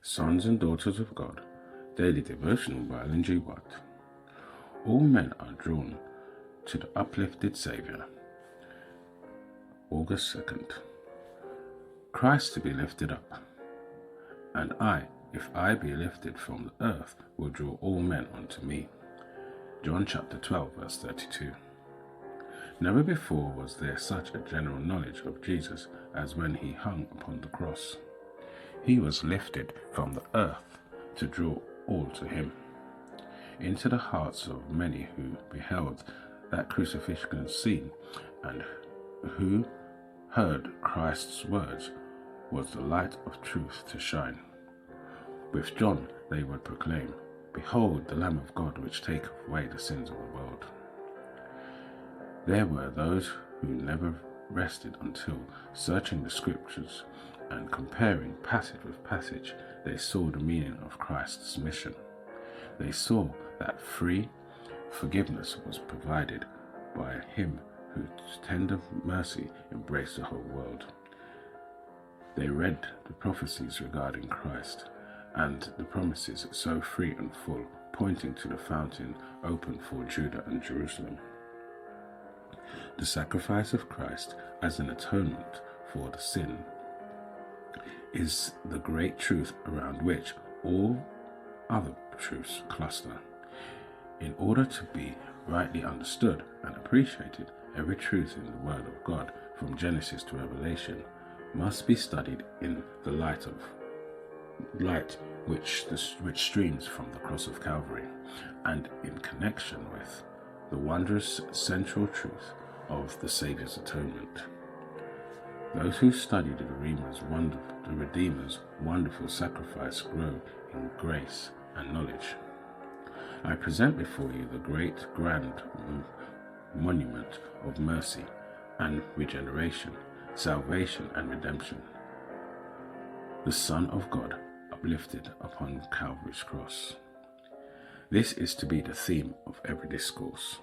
Sons and daughters of God, daily devotional by Ellen G. Watt. All men are drawn to the uplifted Saviour. August 2nd. Christ to be lifted up. And I, if I be lifted from the earth, will draw all men unto me. John chapter 12, verse 32. Never before was there such a general knowledge of Jesus as when he hung upon the cross. He was lifted from the earth to draw all to him. Into the hearts of many who beheld that crucifixion scene and who heard Christ's words was the light of truth to shine. With John they would proclaim, "Behold the Lamb of God which taketh away the sins of the world." There were those who never rested until, searching the scriptures and comparing passage with passage, they saw the meaning of Christ's mission. They saw that free forgiveness was provided by him whose tender mercy embraced the whole world. They read the prophecies regarding Christ and the promises so free and full, pointing to the fountain open for Judah and Jerusalem. The sacrifice of Christ as an atonement for the sin is the great truth around which all other truths cluster. In order to be rightly understood and appreciated, every truth in the Word of God, from Genesis to Revelation, must be studied in the light which streams from the cross of Calvary, and in connection with the wondrous central truth of the Saviour's atonement. Those who study the Redeemer's wonderful sacrifice grow in grace and knowledge. I present before you the great grand monument of mercy and regeneration, salvation and redemption. The Son of God uplifted upon Calvary's cross. This is to be the theme of every discourse.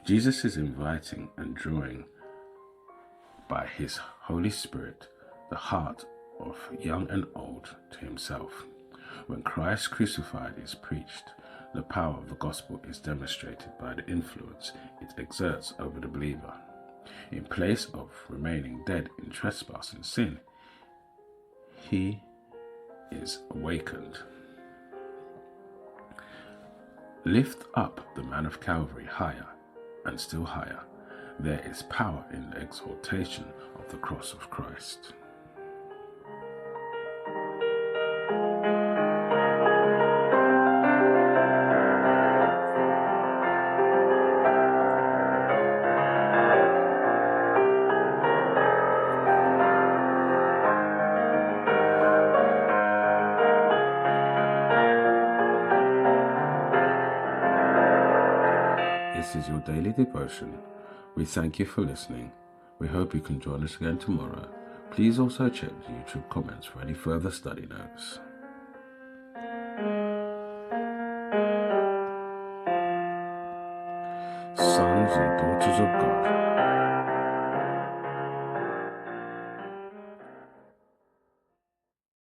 Jesus is inviting and drawing by his Holy Spirit the heart of young and old to himself. When Christ crucified is preached, the power of the gospel is demonstrated by the influence it exerts over the believer. In place of remaining dead in trespass and sin, he is awakened. Lift up the man of Calvary higher and still higher. There is power in the exaltation of the cross of Christ. This is your daily devotion. We thank you for listening. We hope you can join us again tomorrow. Please also check the YouTube comments for any further study notes. Sons and daughters of God.